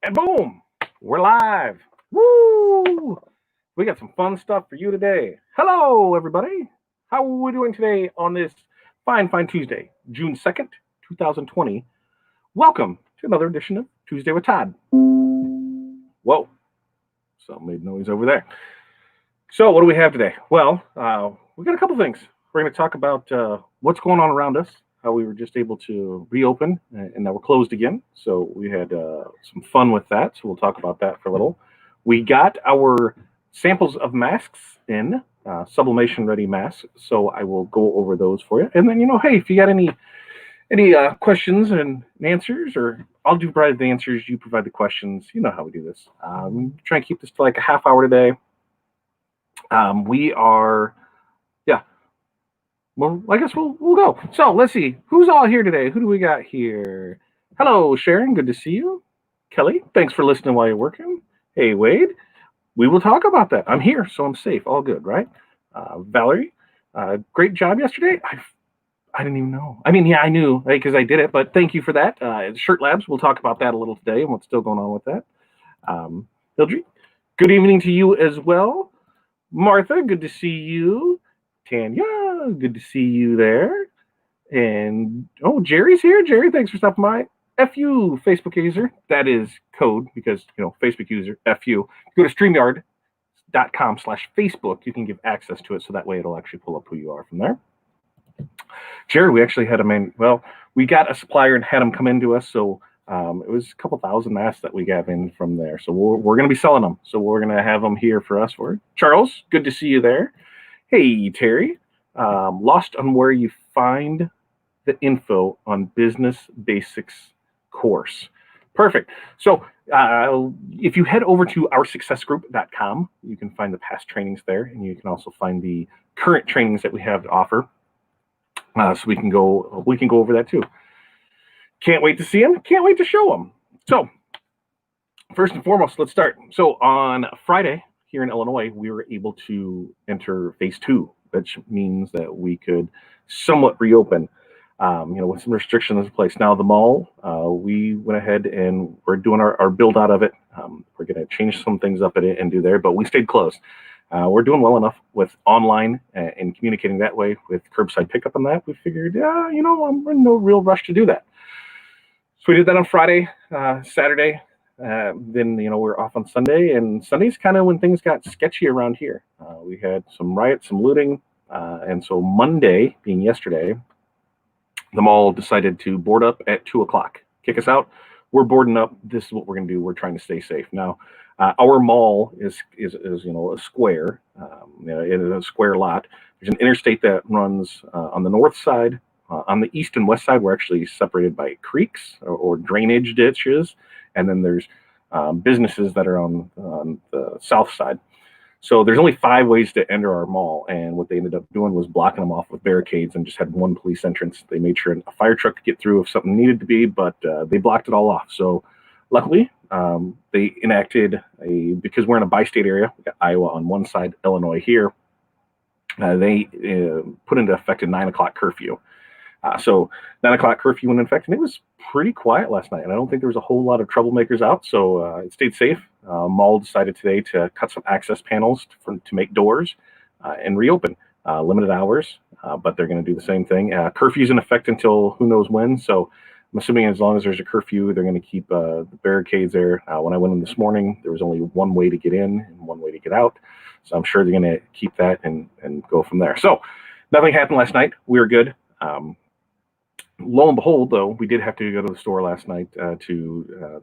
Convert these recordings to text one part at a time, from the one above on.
And boom, we're live. Woo! We got some fun stuff for you today. Hello, everybody. How are we doing today on this fine Tuesday, June 2nd, 2020? Welcome to another edition of Tuesday with Todd. Whoa, something made noise over there. So, what do we have today? Well, we got a couple things. We're going to talk about what's going on around us, how we were just able to reopen and now we're closed again. So we had some fun with that. So we'll talk about that for a little. We got our samples of masks in, sublimation ready masks. So I will go over those for you. And then, hey, if you got any questions and answers, or I'll provide the answers, you provide the questions. You know how we do this. Try and keep this to like a half hour today. We are, yeah. Well, I guess we'll go. So let's see who's all here today. Who do we got here? Hello, Sharon. Good to see you. Kelly, thanks for listening while you're working. Hey, Wade. We will talk about that. I'm here, so I'm safe. All good, right? Valerie, great job yesterday. I didn't even know. I mean, yeah, I knew because I did it, but thank you for that. Shirt Labs, we'll talk about that a little today and what's still going on with that. Hildry, good evening to you as well. Martha, good to see you. Tanya, good to see you there. And Jerry's here. Jerry, thanks for stopping by. FU Facebook user. That is code because Facebook user FU. Go to StreamYard.com/Facebook. You can give access to it, so that way it'll actually pull up who you are from there. Jerry, we actually had we got a supplier and had them come into us, so it was a couple thousand masks that we got in from there. So we're going to be selling them. So we're going to have them here for us. Charles, good to see you there. Hey, Terry, lost on where you find the info on Business Basics course. Perfect. So if you head over to OurSuccessGroup.com, you can find the past trainings there, and you can also find the current trainings that we have to offer. So we can go over that too. Can't wait to see them. Can't wait to show them. So first and foremost, let's start. So on Friday here in Illinois, we were able to enter phase 2, which means that we could somewhat reopen, with some restrictions in place. Now the mall, we went ahead and we're doing our build out of it. We're going to change some things up at it and do there, but we stayed closed. We're doing well enough with online and communicating that way with curbside pickup and that. We figured, we're in no real rush to do that. So we did that on Friday, Saturday. Then, we're off on Sunday, and Sunday's kind of when things got sketchy around here. We had some riots, some looting. And so Monday, being yesterday, the mall decided to board up at 2:00, kick us out. We're boarding up. This is what we're going to do. We're trying to stay safe. Now, our mall is a square, it is a square lot. There's an interstate that runs on the north side. On the east and west side, we're actually separated by creeks or drainage ditches, and then there's businesses that are on the south side. So there's only 5 ways to enter our mall, and what they ended up doing was blocking them off with barricades and just had one police entrance. They made sure a fire truck could get through if something needed to be, but they blocked it all off. So luckily, they enacted because we're in a bi-state area, we got Iowa on one side, Illinois here, they put into effect a 9:00 curfew. So 9:00 curfew went in effect, and it was pretty quiet last night. And I don't think there was a whole lot of troublemakers out, so it stayed safe. Mall decided today to cut some access panels to make doors and reopen. Limited hours, but they're going to do the same thing. Curfew's in effect until who knows when, so I'm assuming as long as there's a curfew, they're going to keep the barricades there. When I went in this morning, there was only one way to get in and one way to get out, so I'm sure they're going to keep that and go from there. So nothing happened last night. We were good. Lo and behold, though, we did have to go to the store last night there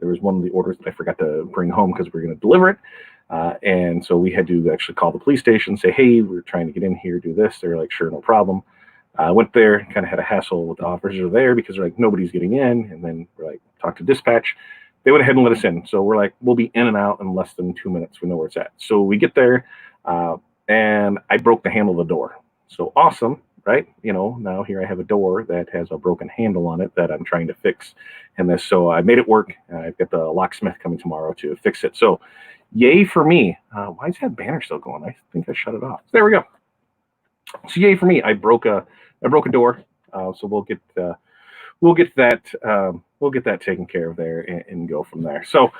was one of the orders that I forgot to bring home because we were going to deliver it. And so we had to actually call the police station, say, hey, we're trying to get in here, do this. They're like, sure, no problem. Went there, kind of had a hassle with the officers there because they're like, nobody's getting in. And then we're like, talk to dispatch. They went ahead and let us in. So we're like, we'll be in and out in less than 2 minutes. We know where it's at. So we get there, and I broke the handle of the door. So awesome. Right? Now here I have a door that has a broken handle on it that I'm trying to fix. So I made it work. I've got the locksmith coming tomorrow to fix it. So yay for me. Why is that banner still going? I think I shut it off. There we go. So yay for me. I broke a door. So we'll we'll get that taken care of there and go from there. So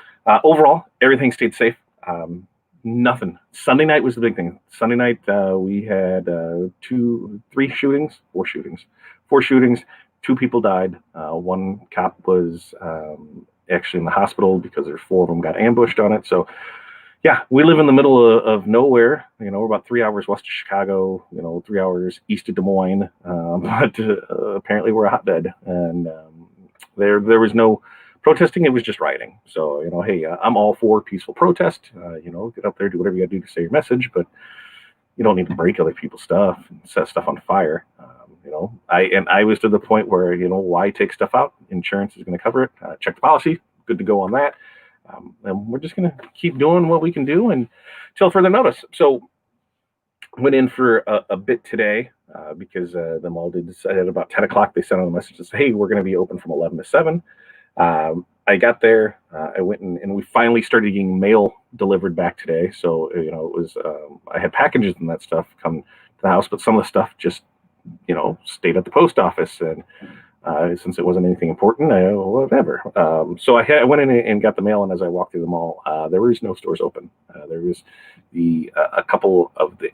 overall, everything stayed safe. Nothing. Sunday night was the big thing. Sunday night we had four shootings. 2 people died. One cop was actually in the hospital because there's 4 of them got ambushed on it. So yeah, we live in the middle of nowhere. We're about 3 hours west of Chicago, 3 hours east of Des Moines. But apparently we're a hotbed, and there was no protesting. It was just rioting. So, hey, I'm all for peaceful protest. Get up there, do whatever you got to do to say your message, but you don't need to break other people's stuff and set stuff on fire. I was to the point where, why take stuff out? Insurance is going to cover it. Check the policy. Good to go on that. And we're just going to keep doing what we can do until further notice. So went in for a bit today because the mall did decide at about 10 o'clock. They sent out a message to say, hey, we're going to be open from 11 to 7. I got there. I went and we finally started getting mail delivered back today. So, it was I had packages and that stuff come to the house, but some of the stuff just, stayed at the post office. And since it wasn't anything important, whatever. So I went in and got the mail, and as I walked through the mall, there was no stores open. There was a couple of the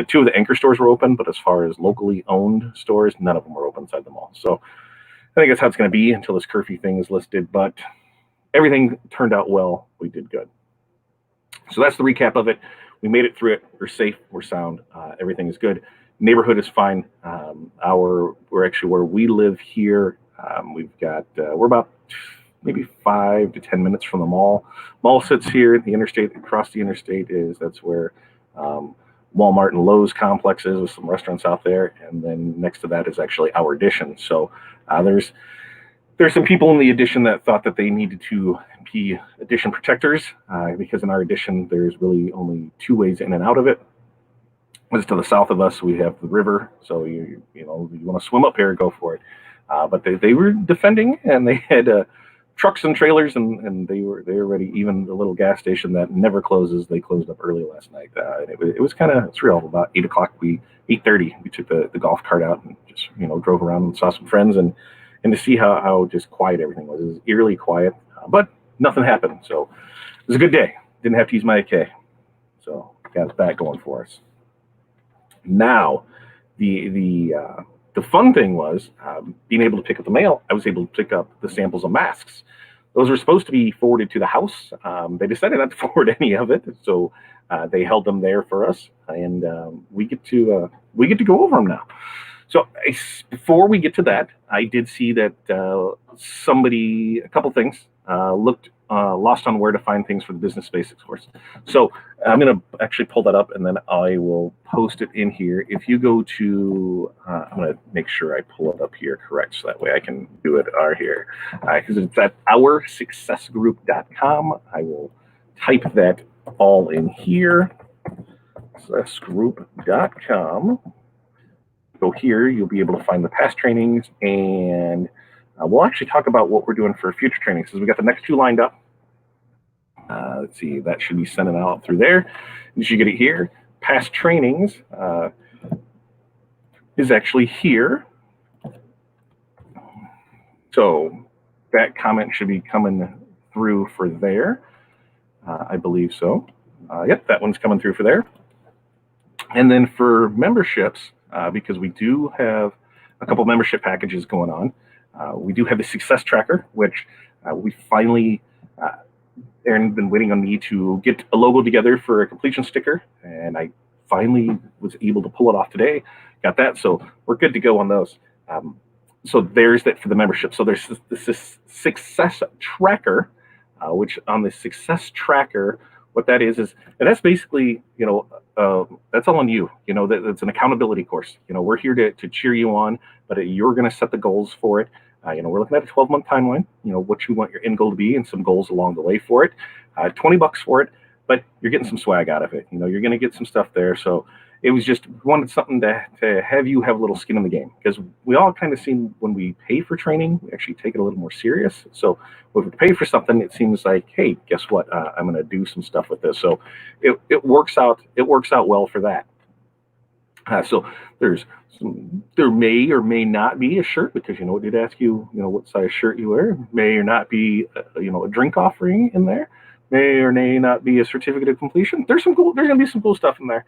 2 of the anchor stores were open, but as far as locally owned stores, none of them were open inside the mall. So I think that's how it's going to be until this curfew thing is listed, but everything turned out well. We did good. So that's the recap of it. We made it through it. We're safe. We're sound. Everything is good. Neighborhood is fine. We're actually where we live here. We're about maybe 5 to 10 minutes from the mall. Mall sits here. The interstate, across the interstate that's where Walmart and Lowe's complexes with some restaurants out there. And then next to that is actually our Addition. So there's some people in the Addition that thought that they needed to be Addition protectors because in our Addition, there's really only 2 ways in and out of it. Just to the south of us, we have the river. So you want to swim up here, go for it. But they were defending, and they had trucks and trailers, and they were ready. Even the little gas station that never closes, they closed up early last night. It was kind of surreal. About 8 o'clock, 8:30, we took the golf cart out and just drove around and saw some friends and to see how just quiet everything was. It was eerily quiet, but nothing happened. So it was a good day. Didn't have to use my AK, so got that going for us. Now, the fun thing was being able to pick up the mail. I was able to pick up the samples of masks. Those were supposed to be forwarded to the house. They decided not to forward any of it, so they held them there for us, and we get to go over them now. So before we get to that, I did see that a couple things looked lost on where to find things for the business basics course. So I'm going to actually pull that up, and then I will post it in here. If you go to, I'm going to make sure I pull it up here correct, so that way I can do it here. Because it's at OurSuccessGroup.com. I will type that all in here. SuccessGroup.com. Go here, you'll be able to find the past trainings, and we'll actually talk about what we're doing for future trainings, because we got the next 2 lined up. Let's see, that should be sending out through there. You should get it here. Past trainings is actually here. So that comment should be coming through for there. I believe so. Yep, that one's coming through for there. And then for memberships, because we do have a couple membership packages going on. We do have the Success Tracker, which we finally, Aaron been waiting on me to get a logo together for a completion sticker, and I finally was able to pull it off today. Got that, so we're good to go on those. So there's that for the membership. So there's this Success Tracker, which on the Success Tracker, what that is that's basically, that's all on you. That's an accountability course. We're here to cheer you on, but you're going to set the goals for it. We're looking at a 12-month timeline, what you want your end goal to be and some goals along the way for it. $20 for it, but you're getting some swag out of it. You're going to get some stuff there. So it was just wanted something to have you have a little skin in the game, because we all kind of seem when we pay for training, we actually take it a little more serious. So when we pay for something, it seems like, hey, guess what? I'm going to do some stuff with this. So it works out well for that. So there may or may not be a shirt, because it did ask you, what size shirt you wear. May or not be, a drink offering in there. May or may not be a certificate of completion. There's going to be some cool stuff in there.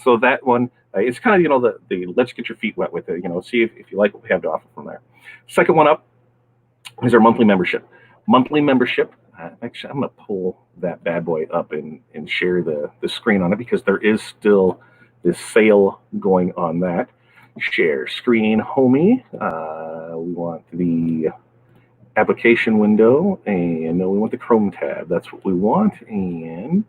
So that one, it's kind of, the let's get your feet wet with it. See if you like what we have to offer from there. Second one up is our monthly membership. Monthly membership. Actually, I'm going to pull that bad boy up and share the screen on it, because there is still this sale going on that. Share screen, homie. We want the application window, and we want the Chrome tab. That's what we want. And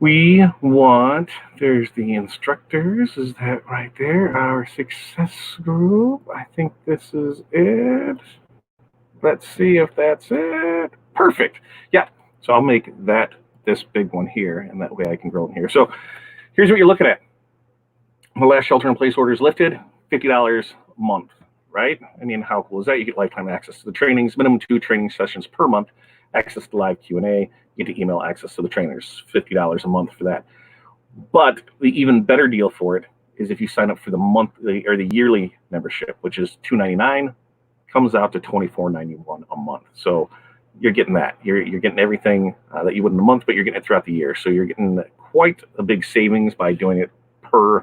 we want, there's the instructors. Is that right there? Our success group. I think this is it. Let's see if that's it. Perfect. Yeah. So I'll make that this big one here, and that way I can grow in here. So here's what you're looking at. The last shelter-in-place order is lifted, $50 a month, right? I mean, how cool is that? You get lifetime access to the trainings, minimum 2 training sessions per month, access to live Q&A, get to email access to the trainers, $50 a month for that. But the even better deal for it is if you sign up for the monthly or the yearly membership, which is $299, comes out to $24.91 a month. So you're getting that. You're getting everything that you would in a month, but you're getting it throughout the year. So you're getting quite a big savings by doing it per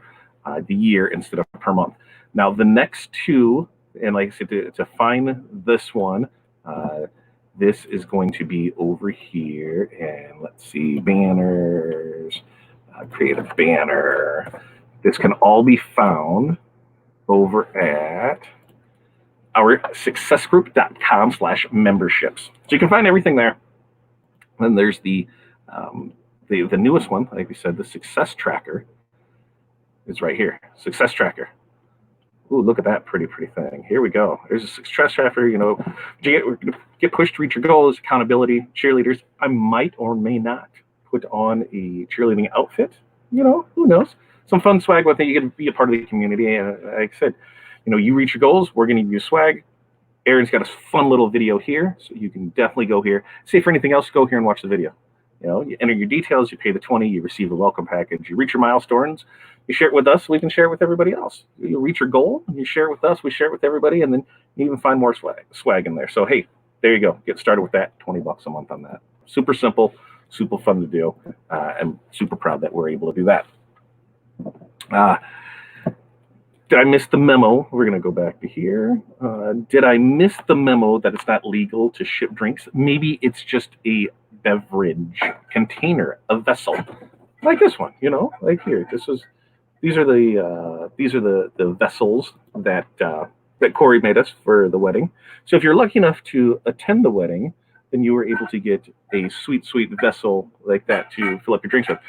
the year instead of per month. Now the next two, and like I said, to find this one, this is going to be over here, and let's see, banners, create a banner. This can all be found over at our successgroup.com/memberships. So you can find everything there. Then there's the newest one, like we said, the success tracker is right here. Success tracker. Ooh, look at that pretty thing. Here we go. There's a success tracker. Get pushed to reach your goals, accountability, cheerleaders. I might or may not put on a cheerleading outfit. Who knows? Some fun swag with it. You can be a part of the community. And like I said, you reach your goals, we're going to give you swag. Aaron's got a fun little video here, so you can definitely go here. Say for anything else, go here and watch the video. You enter your details, you pay the $20, you receive a welcome package, you reach your milestones, you share it with us, we can share it with everybody else. You reach your goal, you share it with us, we share it with everybody, and then you even find more swag in there. So hey, there you go. Get started with that. $20 a month on that. Super simple, super fun to do, and super proud that we're able to do that. Did I miss the memo? We're going to go back to here. Did I miss the memo that it's not legal to ship drinks? Maybe it's just a beverage container, a vessel, like this one. Like here. These are the vessels that Corey made us for the wedding. So if you're lucky enough to attend the wedding, then you were able to get a sweet vessel like that to fill up your drinks with.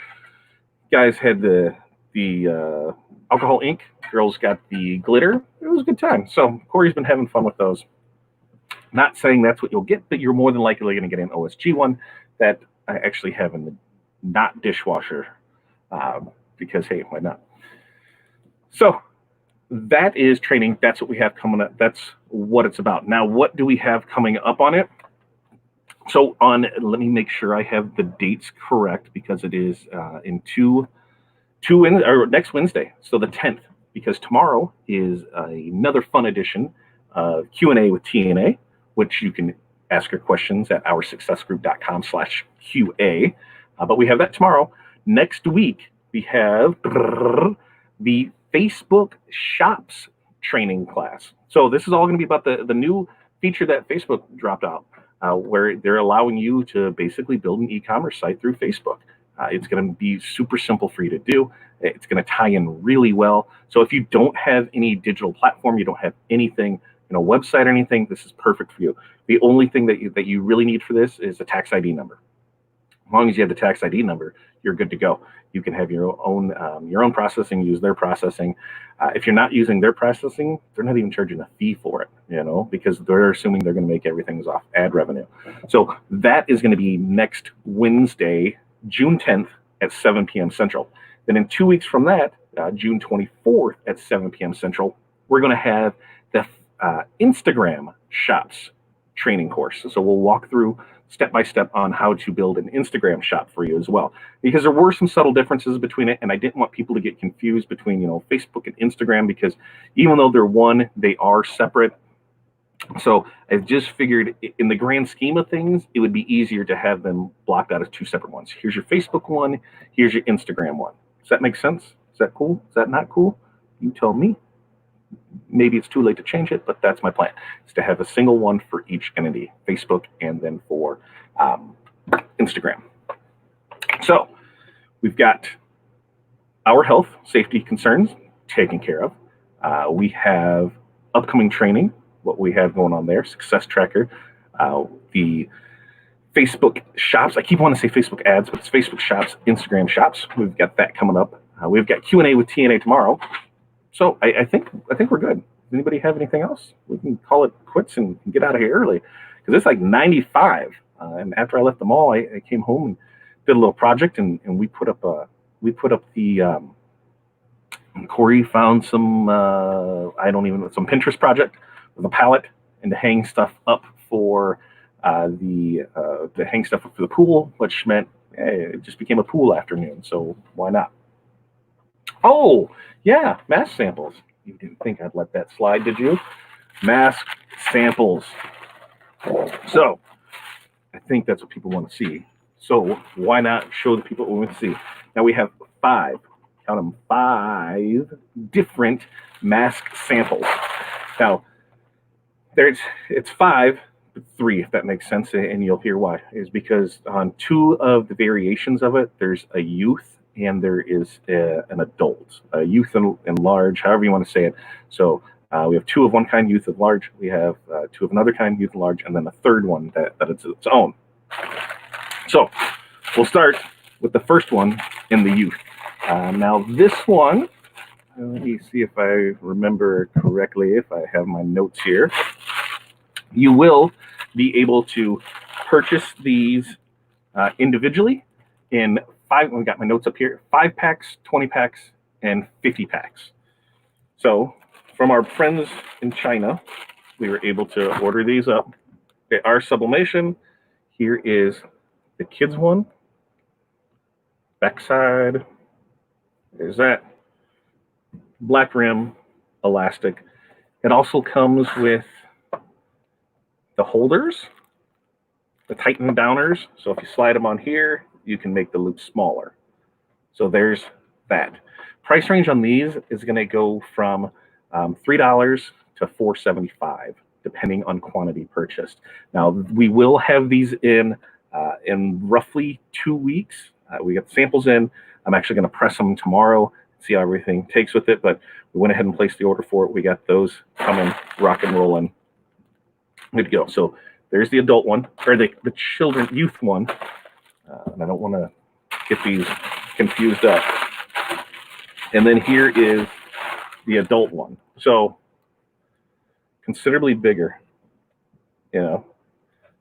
Guys had the alcohol ink. Girls got the glitter. It was a good time. So Corey's been having fun with those. Not saying that's what you'll get, but you're more than likely going to get an OSG one that I actually have in the not dishwasher, because hey, why not? So that is training. That's what we have coming up. That's what it's about. Now, what do we have coming up on it? So let me make sure I have the dates correct, because it is in next Wednesday, so the 10th, because tomorrow is another fun edition of Q&A with TNA, which you can ask your questions at oursuccessgroup.com/QA. But we have that tomorrow. Next week, we have the Facebook Shops training class. So this is all going to be about the new feature that Facebook dropped out, where they're allowing you to basically build an e-commerce site through Facebook. It's going to be super simple for you to do. It's going to tie in really well. So if you don't have any digital platform, you don't have anything, website or anything, this is perfect for you. The only thing that you really need for this is a tax ID number. As long as you have the tax ID number, you're good to go. You can have your own processing, use their processing. If you're not using their processing, they're not even charging a fee for it, because they're assuming they're going to make everything off ad revenue. So that is going to be next Wednesday, June 10th at 7 p.m. Central. Then in 2 weeks from that, June 24th at 7 p.m. Central, we're going to have the Instagram Shops training course. So we'll walk through step-by-step on how to build an Instagram shop for you as well, because there were some subtle differences between it, and I didn't want people to get confused between, Facebook and Instagram, because even though they're one, they are separate. So I just figured in the grand scheme of things, it would be easier to have them blocked out as two separate ones. Here's your Facebook one, here's your Instagram one. Does that make sense? Is that cool? Is that not cool? You tell me. Maybe it's too late to change it, but that's my plan. Is to have a single one for each entity, Facebook and then for Instagram. So we've got our health safety concerns taken care of. We have upcoming training, what we have going on there, success tracker, the Facebook shops. I keep wanting to say Facebook ads, but it's Facebook shops, Instagram shops. We've got that coming up. We've got Q&A with TNA tomorrow. So I think we're good. Does anybody have anything else? We can call it quits and get out of here early, because it's like 95. And after I left the mall, I came home and did a little project, and we put up the Corey found some some Pinterest project with a palette and to hang stuff up for the pool, which meant it just became a pool afternoon. So why not? Oh yeah, mask samples. You didn't think I'd let that slide, did you? Mask samples. So I think that's what people want to see. So why not show the people what we want to see? Now we have 5 different mask samples. Now it's 5, but 3, if that makes sense, and you'll hear why. Is because on 2 of the variations of it, there's a youth and there is an adult, a youth and large, however you want to say it. So we have 2 of one kind, youth and large. We have 2 of another kind, youth and large, and then a third one that it's its own. So we'll start with the first one in the youth. Now this one, let me see if I remember correctly, if I have my notes here. You will be able to purchase these individually in 5, we got my notes up here, 5 packs, 20 packs, and 50 packs. So from our friends in China, we were able to order these up. They are sublimation. Here is the kids one. Backside. There's that. Black rim, elastic. It also comes with the holders, the tighten downers. So if you slide them on here, you can make the loop smaller. So there's that. Price range on these is going to go from $3 to $4.75, depending on quantity purchased. Now we will have these in roughly 2 weeks. We got samples in. I'm actually going to press them tomorrow, see how everything takes with it. But we went ahead and placed the order for it. We got those coming, rock and rolling, good to go. So there's the adult one, or the youth one. And I don't want to get these confused up. And then here is the adult one. So considerably bigger,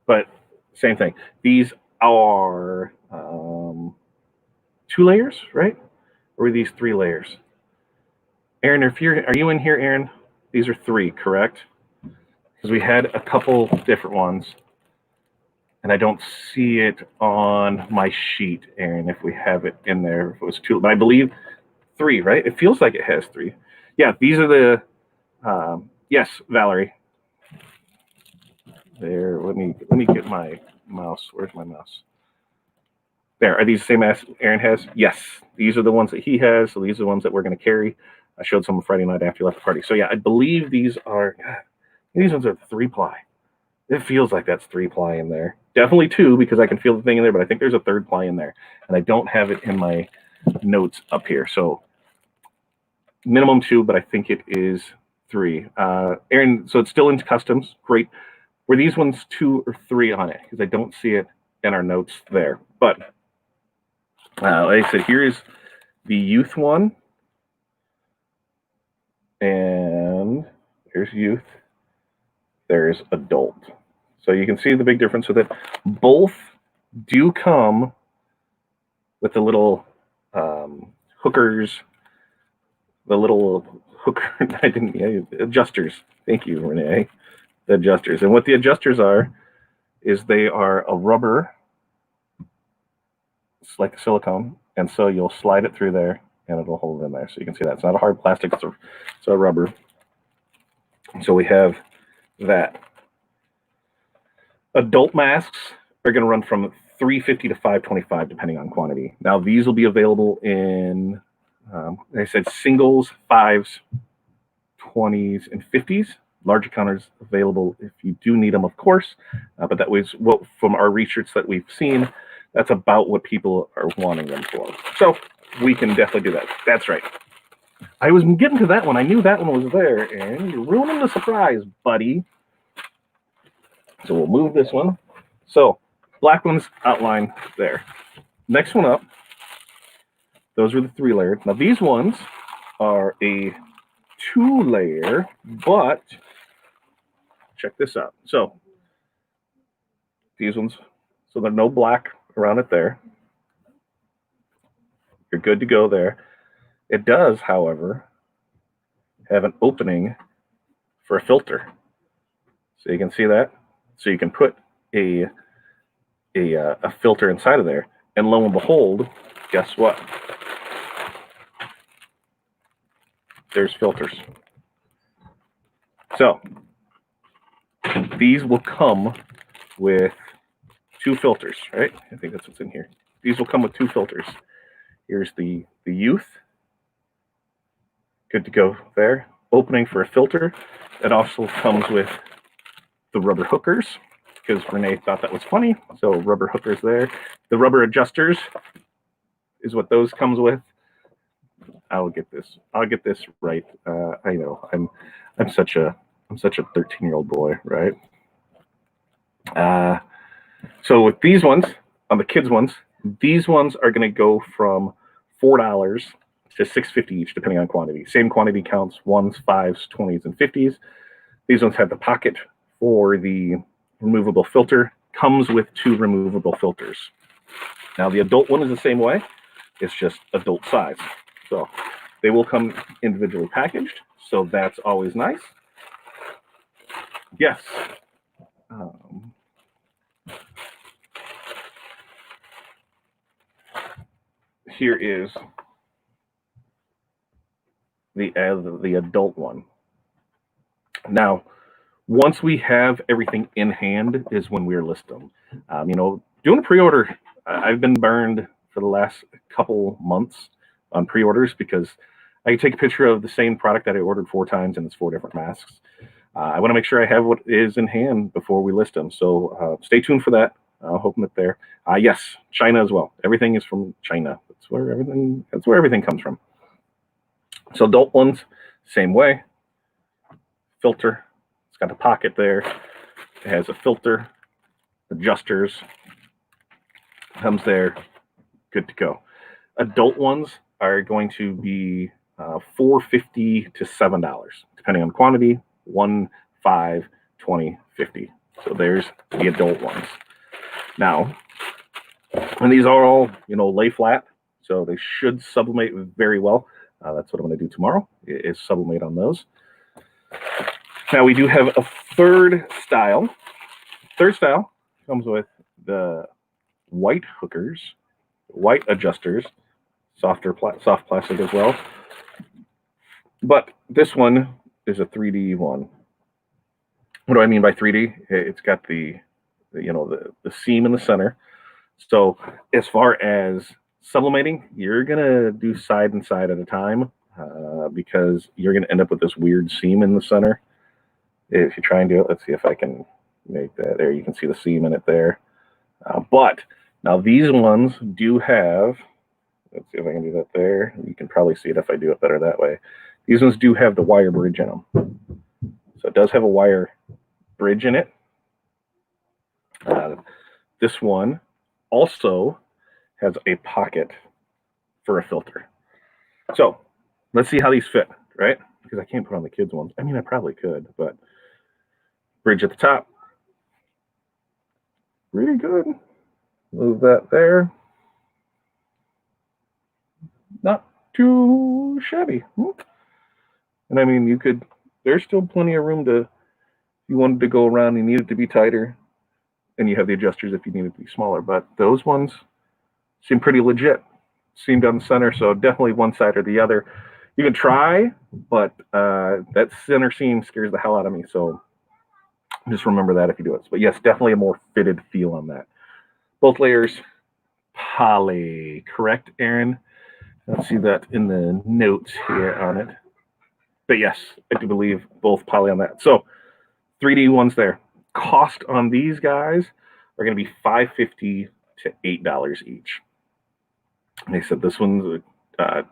but same thing. These are 2 layers, right? Or are these 3 layers? Aaron, are you in here, Aaron? These are 3, correct? Because we had a couple different ones. And I don't see it on my sheet, Aaron, if we have it in there. If it was 2, but I believe 3, right? It feels like it has 3. Yeah, these are the, yes, Valerie. There, let me get my mouse. Where's my mouse? There, are these the same as Aaron has? Yes, these are the ones that he has. So these are the ones that we're going to carry. I showed some Friday night after you left the party. So yeah, I believe these ones are 3-ply. It feels like that's 3-ply in there. Definitely 2, because I can feel the thing in there, but I think there's a 3rd ply in there. And I don't have it in my notes up here. So minimum 2, but I think it is 3. Aaron, so it's still in customs. Great. Were these ones 2 or 3 on it? Because I don't see it in our notes there. But like I said, here is the youth one. And there's youth. There's adult. So you can see the big difference with it. Both do come with the little hookers, the little hooker, adjusters. Thank you, Renee. The adjusters. And what the adjusters are is they are a rubber, it's like silicone, and so you'll slide it through there and it'll hold it in there. So you can see that it's not a hard plastic, it's a rubber. So we have that. Adult masks are going to run from $350 to $525 depending on quantity. Now these will be available in, like I said, singles, 5s, 20s, and 50s. Larger counters available if you do need them, of course. But that was what, from our research that we've seen, that's about what people are wanting them for. So we can definitely do that. That's right. I was getting to that one. I knew that one was there, and you're ruining the surprise, buddy. So we'll move this one. So black one's outlined there. Next one up, those are the 3-layer. Now these ones are a 2-layer, but check this out. So these ones, so there's no black around it there. You're good to go there. It does, however, have an opening for a filter. So you can see that. So you can put a filter inside of there, and lo and behold, guess what? There's filters. So these will come with 2 filters, right? I think that's what's in here. These will come with 2 filters. Here's the youth. Good to go there. Opening for a filter. It also comes with the rubber hookers, because Renee thought that was funny. So rubber hookers there. The rubber adjusters is what those comes with. I'll get this right. I know I'm such a 13-year-old boy, right? So with these ones, on the kids ones, these ones are going to go from $4 to $6.50 each, depending on quantity. Same quantity counts: 1s, 5s, 20s, and 50s. These ones have the pocket for the removable filter. Comes with 2 removable filters. Now the adult one is the same way. It's just adult size. So they will come individually packaged. So that's always nice. Yes. Here is the adult one. Now, once we have everything in hand is when we list them. Doing a pre-order, I've been burned for the last couple months on pre-orders because I can take a picture of the same product that I ordered 4 times and it's 4 different masks. I want to make sure I have what is in hand before we list them. So stay tuned for that. I'll hope them there. Yes, China as well. Everything is from China. That's where everything comes from. So adult ones, same way. Filter. It's got a pocket there. It has a filter, adjusters. Comes there. Good to go. Adult ones are going to be $4.50 to $7, depending on quantity. 1, 5, 20, 50. So there's the adult ones. Now, and these are all, lay flat, so they should sublimate very well. That's what I'm going to do tomorrow, is sublimate on those. Now we do have a third style. Third style comes with the white hookers, white adjusters, soft plastic as well. But this one is a 3D one. What do I mean by 3D? It's got the seam in the center. So as far as sublimating, you're gonna do side and side at a time because you're gonna end up with this weird seam in the center. If you try and do it, let's see if I can make that there. You can see the seam in it there. But now these ones do have, let's see if I can do that there. You can probably see it if I do it better that way. These ones do have the wire bridge in them. So it does have a wire bridge in it. This one also has a pocket for a filter. So let's see how these fit, right? Because I can't put on the kids' ones. I mean, I probably could, but bridge at the top. Really good. Move that there. Not too shabby. And I mean, there's still plenty of room to, if you wanted to go around, you need it to be tighter. and you have the adjusters if you need it to be smaller. But those ones seem pretty legit. Seam down the center, so definitely one side or the other. You can try, but that center seam scares the hell out of me. So just remember that if you do it. But yes, definitely a more fitted feel on that. Both layers poly, correct, Aaron? Let's see that in the notes here on it. But yes, I do believe both poly on that. So 3D ones there. Cost on these guys are going to be $5.50 to $8 each. They said this one's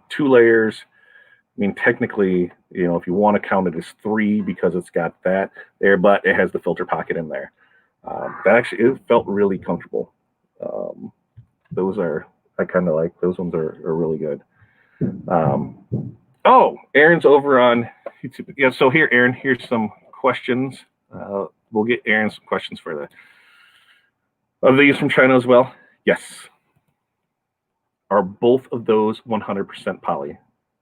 2 layers. I mean, technically, if you want to count it as 3 because it's got that there, but it has the filter pocket in there. That actually, it felt really comfortable. Those are, I kind of like, those ones are really good. Aaron's over on YouTube. Yeah, so here, Aaron, here's some questions. We'll get Aaron some questions for that. Are these from China as well? Yes. Are both of those 100% poly?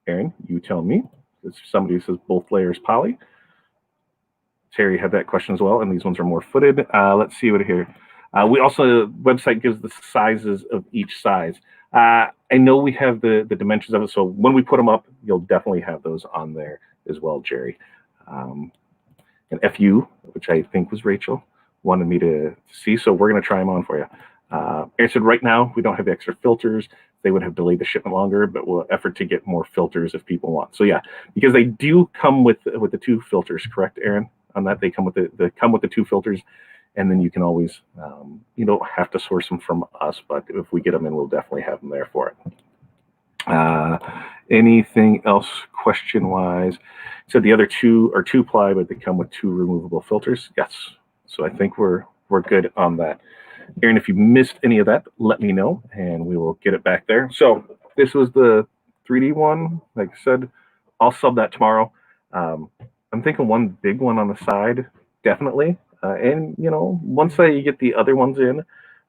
Aaron, you tell me. It's somebody who says both layers poly. Terry had that question as well, and these ones are more footed. Let's see what here. We also, the website gives the sizes of each size. I know we have the dimensions of it, so when we put them up, you'll definitely have those on there as well, Jerry. And FU, which I think was Rachel, wanted me to see, so we're going to try them on for you. Aaron said right now we don't have the extra filters. They would have delayed the shipment longer, but we'll effort to get more filters if people want. So yeah, because they do come with the 2 filters, correct, Aaron? On that, they come with the 2 filters, and then you can always you don't have to source them from us, but if we get them in, we'll definitely have them there for it. Anything else question wise? So the other 2 are 2-ply, but they come with 2 removable filters. Yes, so I think we're good on that. Aaron, if you missed any of that, let me know, and we will get it back there. So this was the 3D one. Like I said, I'll sub that tomorrow. I'm thinking one big one on the side, definitely. And once I get the other ones in,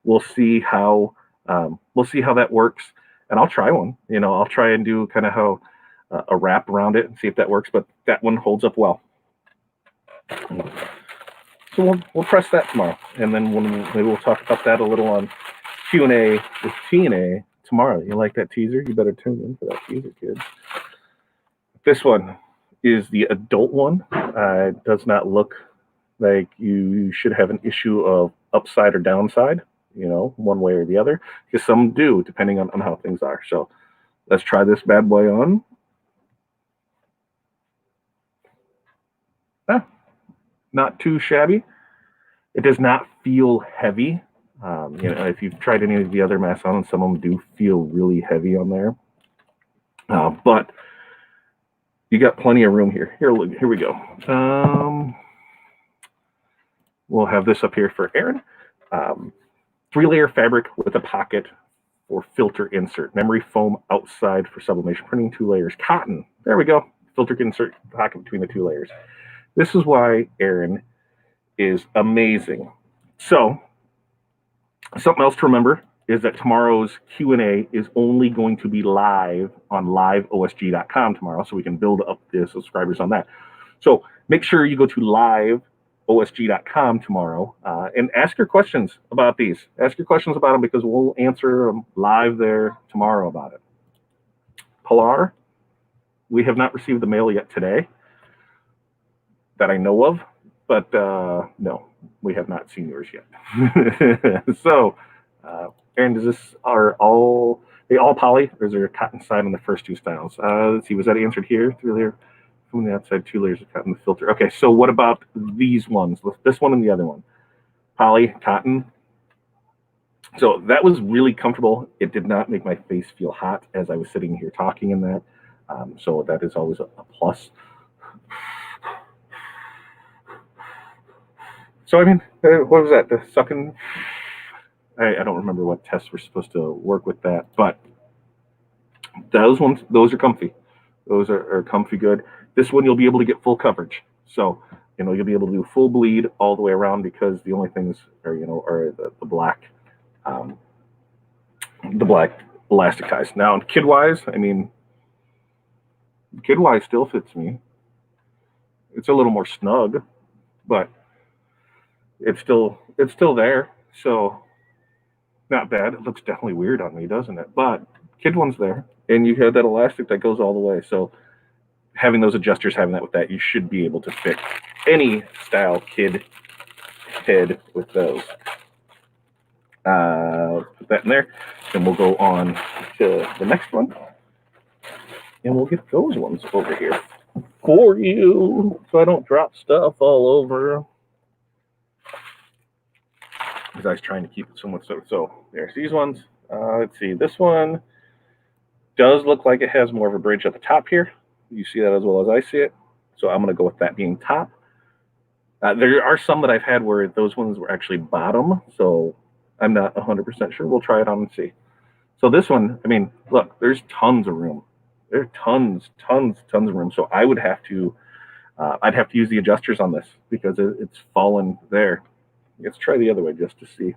we'll see how that works. And I'll try one. I'll try and do kind of how a wrap around it and see if that works. But that one holds up well. So we'll press that tomorrow, and then maybe we'll talk about that a little on Q&A with TNA tomorrow. You like that teaser? You better tune in for that teaser, kids. This one is the adult one. It does not look like you should have an issue of upside or downside, one way or the other, because some do, depending on how things are. So let's try this bad boy on. Not too shabby. It does not feel heavy. If you've tried any of the other masks on, some of them do feel really heavy on there. But you got plenty of room here. Here we go. We'll have this up here for Aaron. 3-layer fabric with a pocket for filter insert. Memory foam outside for sublimation printing. 2 layers. Cotton. There we go. Filter insert pocket between the 2 layers. This is why Aaron is amazing. So something else to remember is that tomorrow's Q&A is only going to be live on liveosg.com tomorrow, so we can build up the subscribers on that. So make sure you go to liveosg.com tomorrow and ask your questions about these. Ask your questions about them, because we'll answer them live there tomorrow about it. Pilar, we have not received the mail yet today that I know of, but no, we have not seen yours yet. So, Aaron, are they all poly, or is there a cotton side on the first 2 styles? Let's see, was that answered here? 3-layer from the outside, 2 layers of cotton, the filter. Okay, so what about these ones? This one and the other one. Poly, cotton. So that was really comfortable. It did not make my face feel hot as I was sitting here talking in that. So that is always a plus. So, I mean, what was that? The sucking? I don't remember what tests were supposed to work with that, but those are comfy. Those are comfy good. This one, you'll be able to get full coverage. So, you'll be able to do full bleed all the way around, because the only things are the black elastic ties. Now, kid-wise, I mean, kid-wise still fits me. It's a little more snug, but it's still there. So not bad. It looks definitely weird on me, doesn't it? But kid one's there, and you have that elastic that goes all the way. So having those adjusters, having that with that, you should be able to fit any style kid head with those. Put that in there, and we'll go on to the next one, and we'll get those ones over here for you, so I don't drop stuff all over. Because I was trying to keep it somewhat so there's these ones. Let's see, this one does look like it has more of a bridge at the top here. You see that as well as I see it. So I'm going to go with that being top. There are some that I've had where those ones were actually bottom, so I'm not 100% sure. We'll try it on and see. So this one, I mean, look, there's tons of room. There's tons of room. So I would have to, I'd have to use the adjusters on this because it's fallen there. Let's try the other way just to see.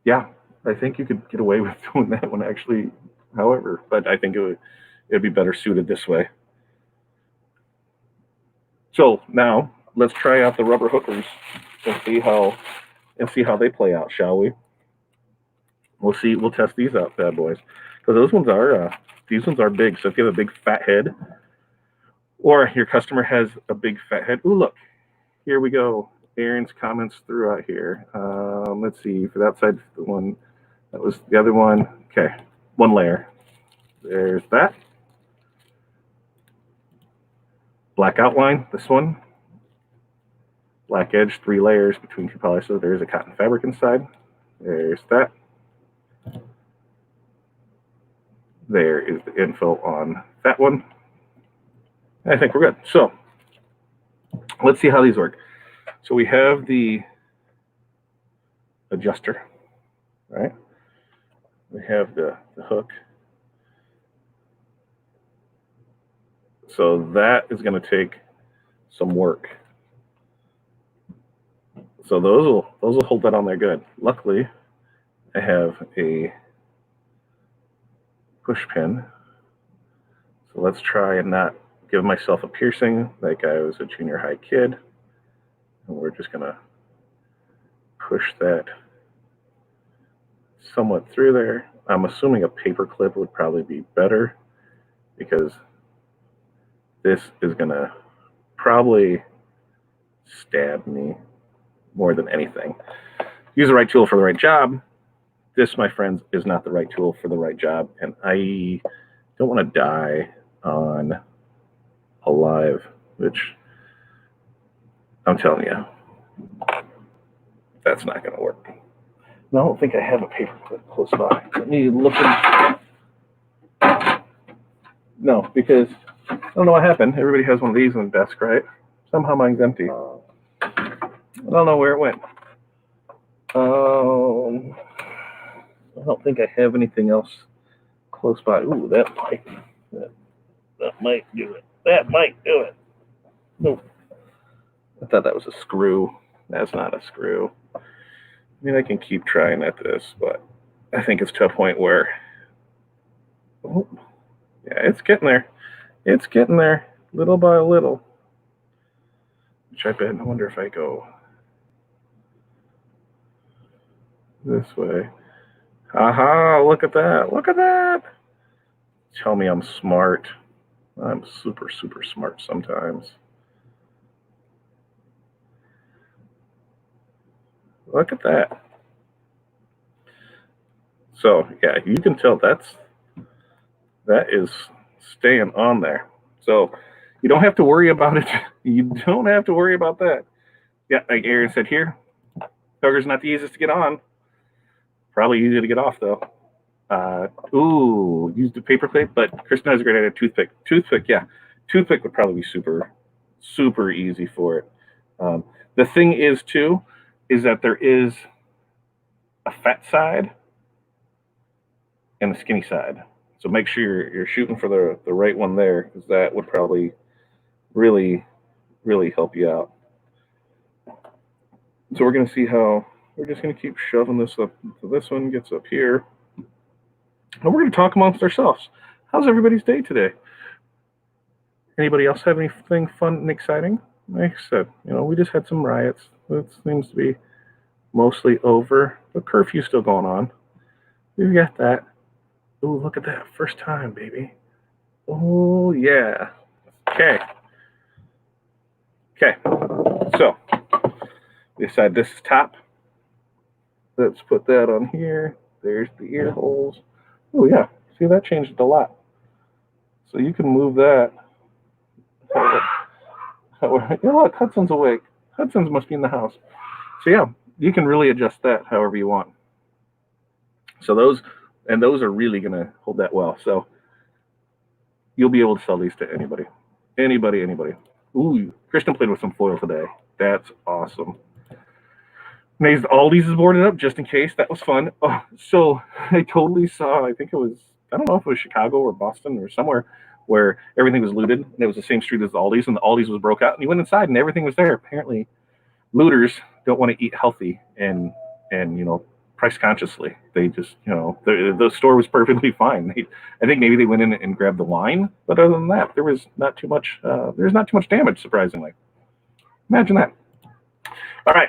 Yeah, I think you could get away with doing that one actually, however, but I think it'd be better suited this way. So now let's try out the rubber hookers and see how they play out, shall we? We'll test these out, bad boys, because these ones are big. So if you have a big fat head, or your customer has a big fat head, ooh, look, here we go. Aaron's comments throughout here. Let's see, for that side, the one that was the other one. Okay, one layer. There's that. Black outline, this one. Black edge, 3 layers between 2 poly. So there's a cotton fabric inside. There's that. There is the info on that one. I think we're good. So let's see how these work. So we have the adjuster, right? We have the hook. So that is going to take some work. So those will hold that on there good. Luckily, I have a push pin. So let's try and not give myself a piercing like I was a junior high kid. And we're just going to push that somewhat through there. I'm assuming a paper clip would probably be better because this is going to probably stab me more than anything. Use the right tool for the right job. This, my friends, is not the right tool for the right job, and I don't want to die on a live, which I'm telling you, that's not going to work. No, I don't think I have a paper clip close by. Let me look in. No, because I don't know what happened. Everybody has one of these on the desk, right? Somehow mine's empty. I don't know where it went. I don't think I have anything else close by. Ooh, that might do it. That might do it. Nope. I thought that was a screw. That's not a screw. I mean, I can keep trying at this, but I think it's to a point where, oh, yeah, it's getting there. It's getting there, little by little. Which I bet. I wonder if I go this way. Aha, look at that. Look at that. Tell me I'm smart. I'm super smart sometimes. Look at that. So, yeah, you can tell that is staying on there. So, you don't have to worry about it. You don't have to worry about that. Yeah, like Aaron said here, Tugger's not the easiest to get on. Probably easy to get off, though. Use the paper clip, but Kristen has a great idea. Toothpick. Yeah. Toothpick would probably be super easy for it. The thing is, too, is that there is a fat side and a skinny side. So make sure you're shooting for the right one there, because that would probably really help you out. So we're going to see how, we're just going to keep shoving this up. So this one gets up here. And we're going to talk amongst ourselves. How's everybody's day today? Anybody else have anything fun and exciting? like I said, we just had some riots. It seems to be mostly over. The curfew's still going on. We've got that. Oh, look at that. First time, baby. Oh, yeah. Okay. Okay. So, we decided this is top. Let's put that on here. There's the ear holes. Oh, yeah. See, that changed a lot. So you can move that. Look, Hudson's awake. Hudson's must be in the house. So, yeah, you can really adjust that however you want. So those are really going to hold that well. So you'll be able to sell these to anybody. Anybody. Ooh, Kristen played with some foil today. That's awesome. Amazed Aldi's is boarded up just in case. That was fun. Oh, so I totally saw, I think it was, I don't know if it was Chicago or Boston or somewhere where everything was looted. And it was the same street as the Aldi's, and the Aldi's was broke out. And you went inside and everything was there. Apparently, looters don't want to eat healthy and price consciously. They just, the store was perfectly fine. I think maybe they went in and grabbed the wine, but other than that, there was not too much. There's not too much damage, surprisingly. Imagine that. All right,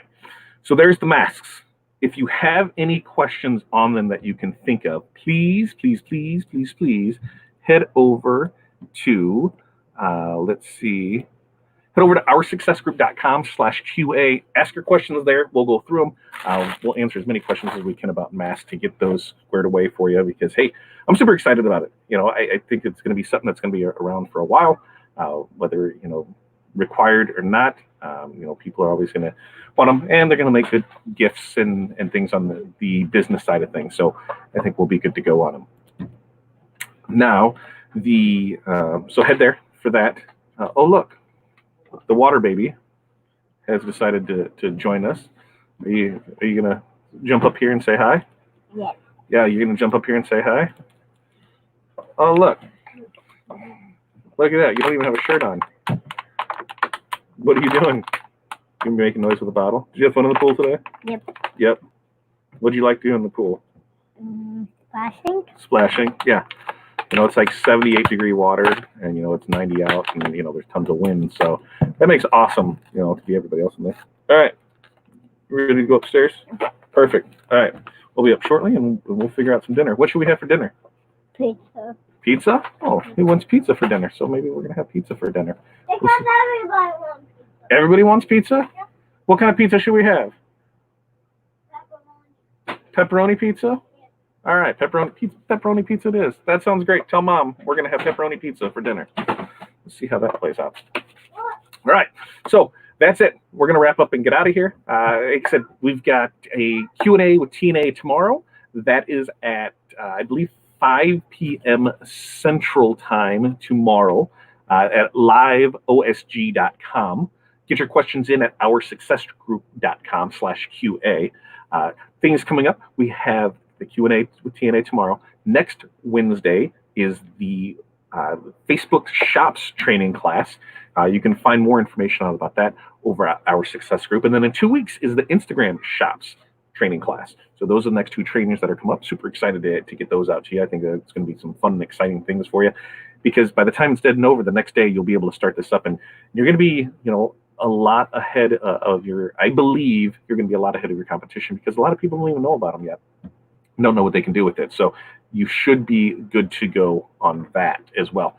so there's the masks. If you have any questions on them that you can think of, please head over to, let's see. Head over to OurSuccessGroup.com/QA. Ask your questions there. We'll go through them. We'll answer as many questions as we can about masks to get those squared away for you because, hey, I'm super excited about it. I think it's going to be something that's going to be around for a while, whether, required or not. People are always going to want them, and they're going to make good gifts and things on the business side of things. So I think we'll be good to go on them. Now, so head there for that. Oh, look. The water baby has decided to join us. Are you gonna jump up here and say hi? Yes. Yeah, you're gonna jump up here and say hi? Oh, look at that. You don't even have a shirt on. What are you doing? You making noise with a bottle? Did you have fun in the pool today? Yep. What do you like doing in the pool? Splashing? Yeah. It's like 78-degree water, and it's 90 out, and there's tons of wind. So that makes awesome, to be everybody else in there. All right, we're ready to go upstairs. Perfect. All right, we'll be up shortly, and we'll figure out some dinner. What should we have for dinner? Pizza. Pizza? Oh, who wants pizza for dinner? So maybe we're gonna have pizza for dinner. Because everybody wants pizza. Everybody wants pizza? Yeah. What kind of pizza should we have? Pepperoni pizza? All right, pepperoni pizza it is. That sounds great. Tell Mom we're going to have pepperoni pizza for dinner. Let's see how that plays out. All right, so that's it. We're going to wrap up and get out of here. Like I said, we've got a Q&A with TNA tomorrow. That is at, I believe, 5 p.m. Central Time tomorrow at liveosg.com. Get your questions in at OurSuccessGroup.com/QA. Things coming up, we have the Q&A with TNA tomorrow. Next Wednesday is the Facebook Shops training class. You can find more information out about that over at Our Success Group. And then in 2 weeks is the Instagram Shops training class. So those are the next two trainings that are coming up. Super excited to get those out to you. I think that it's going to be some fun and exciting things for you, because by the time it's dead and over, the next day you'll be able to start this up, and you're going to be, a lot ahead of I believe you're going to be a lot ahead of your competition, because a lot of people don't even know about them yet. Don't know what they can do with it. So you should be good to go on that as well.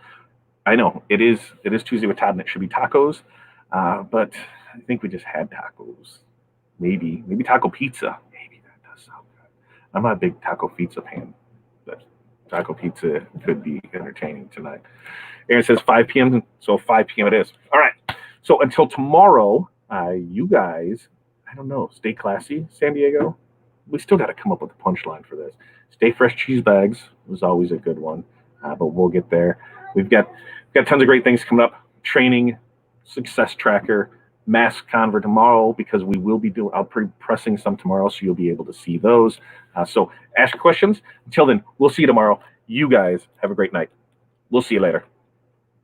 I know it is Tuesday with Todd, and it should be tacos, but I think we just had tacos. Maybe taco pizza. Maybe that does sound good. I'm not a big taco pizza fan, but taco pizza could be entertaining tonight. Aaron says 5 p.m., so 5 p.m. it is. All right. So until tomorrow, you guys, I don't know, stay classy, San Diego. We still got to come up with a punchline for this. Stay fresh cheese bags was always a good one, but we'll get there. We've got tons of great things coming up. Training, success tracker, mask convert tomorrow, because we will be I'll be pressing some tomorrow, so you'll be able to see those. So ask questions. Until then, we'll see you tomorrow. You guys have a great night. We'll see you later.